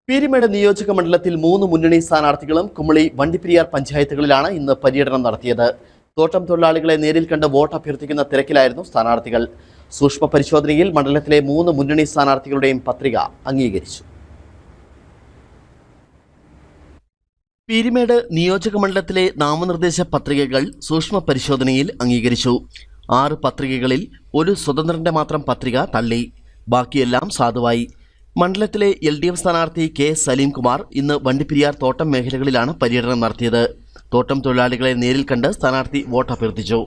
പീരുമേട് നിയോജക മണ്ഡലത്തിൽ 3 മുന്നണി സ്ഥാനാർത്ഥികളും കുമളി വണ്ടിപ്പെരിയാർ പഞ്ചായത്തുകളിലാണ് ഇന്ന് പര്യടനം നടത്തിയത്. തോട്ടം തൊഴിലാളികളെ നേരിൽ കണ്ട് വോട്ട് അഭ്യർത്ഥിക്കുന്ന തിരക്കിലായിരുന്നു സ്ഥാനാർത്ഥികൾ. സൂക്ഷ്മ പരിശോധനയിൽ മണ്ഡലത്തിലെ 3 മുന്നണി സ്ഥാനാർത്ഥികളുടെയും പത്രിക അംഗീകരിച്ചു. പീരുമേട് നിയോജക മണ്ഡലത്തിലെ നാമനിർദ്ദേശ പത്രികകൾ സൂക്ഷ്മ പരിശോധനയിൽ അംഗീകരിച്ചു. 6 പത്രികകളിൽ ഒരു സ്വതന്ത്രന്റെ മാത്രം പത്രിക തള്ളി. ബാക്കിയെല്ലാം സാധുവായി. മണ്ഡലത്തിലെ LDF സ്ഥാനാർത്ഥി K. സലീംകുമാർ ഇന്ന് വണ്ടിപ്പെരിയാർ തോട്ടം മേഖലകളിലാണ് പര്യടനം നടത്തിയത്. തോട്ടം തൊഴിലാളികളെ നേരിൽ കണ്ട് സ്ഥാനാർത്ഥി വോട്ട് അഭ്യർത്ഥിച്ചു.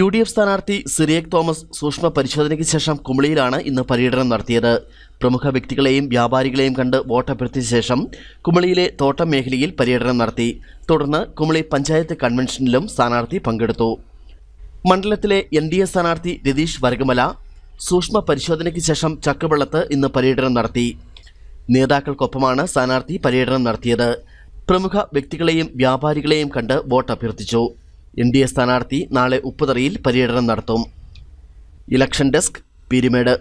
UDF സ്ഥാനാർത്ഥി സിറിയക് തോമസ് സൂക്ഷ്മ പരിശോധനയ്ക്ക് ശേഷം കുമളിയിലാണ് ഇന്ന് പര്യടനം നടത്തിയത്. പ്രമുഖ വ്യക്തികളെയും വ്യാപാരികളെയും കണ്ട് വോട്ട് അഭ്യർത്ഥിച്ച ശേഷം കുമളിയിലെ തോട്ടം മേഖലയിൽ പര്യടനം നടത്തി. തുടർന്ന് കുമളി പഞ്ചായത്ത് കൺവെൻഷനിലും സ്ഥാനാർത്ഥി പങ്കെടുത്തു. മണ്ഡലത്തിലെ NDA സ്ഥാനാർത്ഥി രതീഷ് വരകുമല സൂക്ഷ്മ പരിശോധനയ്ക്ക് ശേഷം ചക്കുവെള്ളത്ത് ഇന്ന് പര്യടനം നടത്തി. നേതാക്കൾക്കൊപ്പമാണ് സ്ഥാനാർത്ഥി പര്യടനം നടത്തിയത്. പ്രമുഖ വ്യക്തികളെയും വ്യാപാരികളെയും കണ്ട് വോട്ട് അഭ്യർത്ഥിച്ചു. NDA സ്ഥാനാർത്ഥി നാളെ ഉപ്പുതറയിൽ പര്യടനം നടത്തും. Election desk, Peermade.